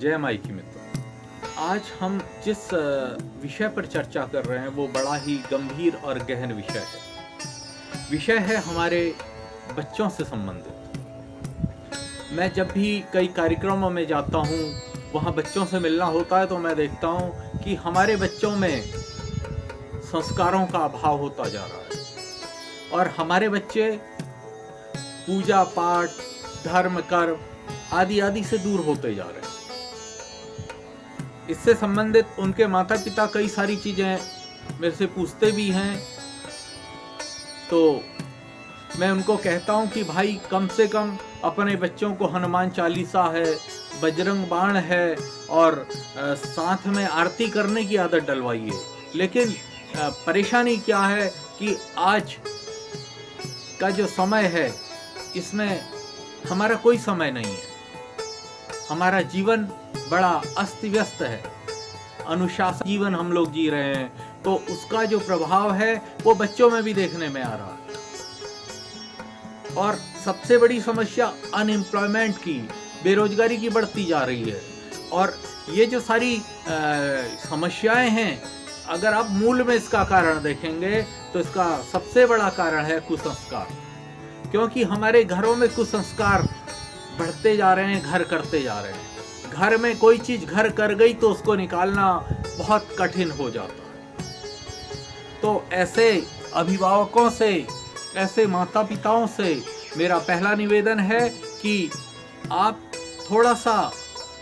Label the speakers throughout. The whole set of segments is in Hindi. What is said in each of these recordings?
Speaker 1: जय माई की मित्रों, आज हम जिस विषय पर चर्चा कर रहे हैं वो बड़ा ही गंभीर और गहन विषय है। विषय है हमारे बच्चों से संबंधित। मैं जब भी कई कार्यक्रमों में जाता हूँ, वहाँ बच्चों से मिलना होता है, तो मैं देखता हूँ कि हमारे बच्चों में संस्कारों का अभाव होता जा रहा है और हमारे बच्चे पूजा पाठ, धर्म, कर्म आदि आदि से दूर होते जा रहे हैं। इससे संबंधित उनके माता पिता कई सारी चीजें मेरे से पूछते भी हैं, तो मैं उनको कहता हूं कि भाई कम से कम अपने बच्चों को हनुमान चालीसा है, बजरंग बाण है और साथ में आरती करने की आदत डलवाइए। लेकिन परेशानी क्या है कि आज का जो समय है इसमें हमारा कोई समय नहीं है। हमारा जीवन बड़ा अस्त व्यस्त है, अनुशासन जीवन हम लोग जी रहे हैं, तो उसका जो प्रभाव है वो बच्चों में भी देखने में आ रहा है। और सबसे बड़ी समस्या अनएम्प्लॉयमेंट की, बेरोजगारी की बढ़ती जा रही है। और ये जो सारी समस्याएं हैं, अगर आप मूल में इसका कारण देखेंगे तो इसका सबसे बड़ा कारण है कुसंस्कार। क्योंकि हमारे घरों में कुसंस्कार बढ़ते जा रहे हैं, घर करते जा रहे हैं। घर में कोई चीज घर कर गई तो उसको निकालना बहुत कठिन हो जाता है। तो ऐसे अभिभावकों से, ऐसे माता पिताओं से मेरा पहला निवेदन है कि आप थोड़ा सा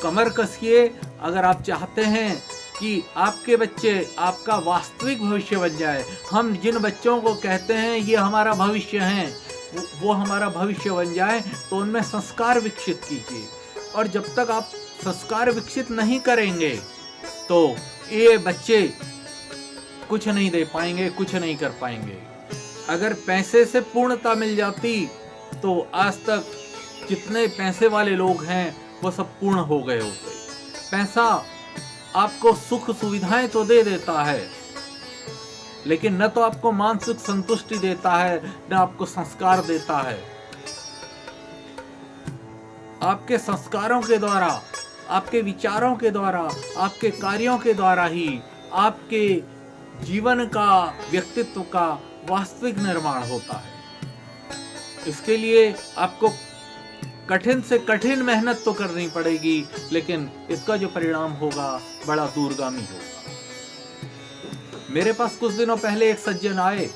Speaker 1: कमर कसिए। अगर आप चाहते हैं कि आपके बच्चे आपका वास्तविक भविष्य बन जाए, हम जिन बच्चों को कहते हैं ये हमारा भविष्य है, वो हमारा भविष्य बन जाए, तो उनमें संस्कार विकसित कीजिए। और जब तक आप संस्कार विकसित नहीं करेंगे तो ये बच्चे कुछ नहीं दे पाएंगे, कुछ नहीं कर पाएंगे। अगर पैसे से पूर्णता मिल जाती तो आज तक जितने पैसे वाले लोग हैं वो सब पूर्ण हो गए होते। पैसा आपको सुख सुविधाएं तो दे देता है, लेकिन न तो आपको मानसिक संतुष्टि देता है, न आपको संस्कार देता है। आपके संस्कारों के द्वारा, आपके विचारों के द्वारा, आपके कार्यों के द्वारा ही आपके जीवन का, व्यक्तित्व का वास्तविक निर्माण होता है। इसके लिए आपको कठिन से कठिन मेहनत तो करनी पड़ेगी, लेकिन इसका जो परिणाम होगा बड़ा दूरगामी होगा। मेरे पास कुछ दिनों पहले एक सज्जन आए,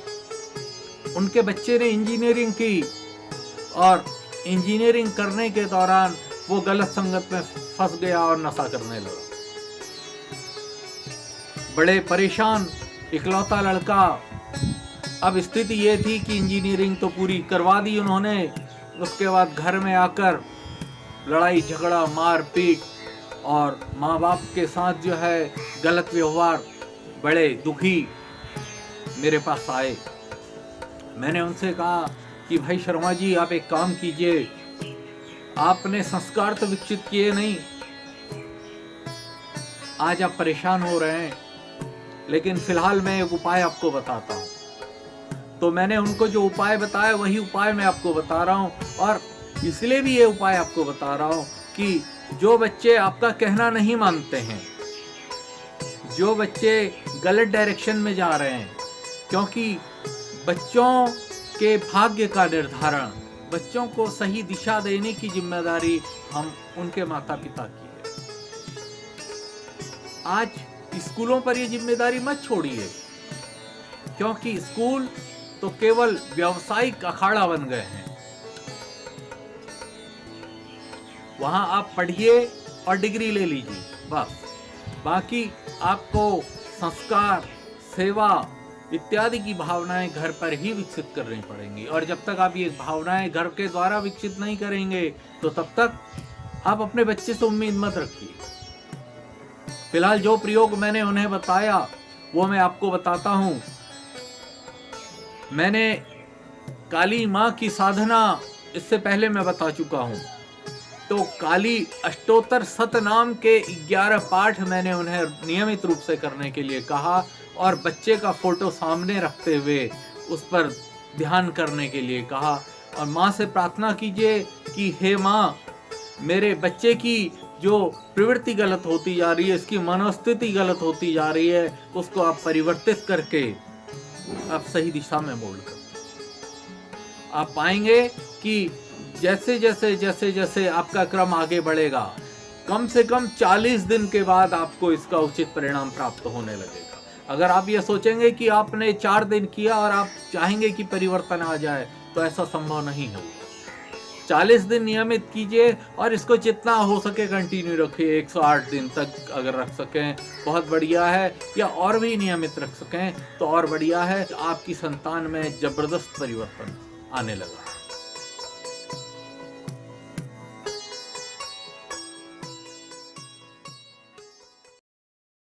Speaker 1: उनके बच्चे ने इंजीनियरिंग की और इंजीनियरिंग करने के दौरान वो गलत संगत में फंस गया और नशा करने लगा। बड़े परेशान, इकलौता लड़का। अब स्थिति ये थी कि इंजीनियरिंग तो पूरी करवा दी उन्होंने, उसके बाद घर में आकर लड़ाई झगड़ा, मार पीट और माँ बाप के साथ जो है गलत व्यवहार। बड़े दुखी मेरे पास आए। मैंने उनसे कहा कि भाई शर्मा जी, आप एक काम कीजिए, आपने संस्कार तो विकसित किए नहीं, आज आप परेशान हो रहे हैं, लेकिन फिलहाल मैं एक उपाय आपको बताता हूँ। तो मैंने उनको जो उपाय बताया वही उपाय मैं आपको बता रहा हूँ। और इसलिए भी ये उपाय आपको बता रहा हूँ कि जो बच्चे आपका कहना नहीं मानते हैं, जो बच्चे गलत डायरेक्शन में जा रहे हैं, क्योंकि बच्चों के भाग्य का निर्धारण, बच्चों को सही दिशा देने की जिम्मेदारी हम उनके माता पिता की है। आज स्कूलों पर ये जिम्मेदारी मत छोड़िए, क्योंकि स्कूल तो केवल व्यावसायिक अखाड़ा बन गए हैं। वहां आप पढ़िए और डिग्री ले लीजिए, बस। बाकी आपको संस्कार, सेवा इत्यादि की भावनाएं घर पर ही विकसित करनी पड़ेंगी। और जब तक आप ये भावनाएं घर के द्वारा विकसित नहीं करेंगे तो तब तक आप अपने बच्चे से उम्मीद मत रखिए। फिलहाल जो प्रयोग मैंने उन्हें बताया वो मैं आपको बताता हूं। मैंने काली माँ की साधना इससे पहले मैं बता चुका हूं। तो काली अष्टोत्तर सतनाम के 11 पाठ मैंने उन्हें नियमित रूप से करने के लिए कहा और बच्चे का फोटो सामने रखते हुए उस पर ध्यान करने के लिए कहा। और माँ से प्रार्थना कीजिए कि हे माँ, मेरे बच्चे की जो प्रवृत्ति गलत होती जा रही है, इसकी मनोस्थिति गलत होती जा रही है, उसको आप परिवर्तित करके आप सही दिशा में मोड़ कर आप पाएंगे कि जैसे जैसे जैसे जैसे आपका क्रम आगे बढ़ेगा, कम से कम 40 दिन के बाद आपको इसका उचित परिणाम प्राप्त होने लगेगा। अगर आप ये सोचेंगे कि आपने 4 दिन किया और आप चाहेंगे कि परिवर्तन आ जाए, तो ऐसा संभव नहीं है। 40 दिन नियमित कीजिए और इसको जितना हो सके कंटिन्यू रखिए। 108 दिन तक अगर रख सकें बहुत बढ़िया है, या और भी नियमित रख सकें तो और बढ़िया है। आपकी संतान में जबरदस्त परिवर्तन आने लगा।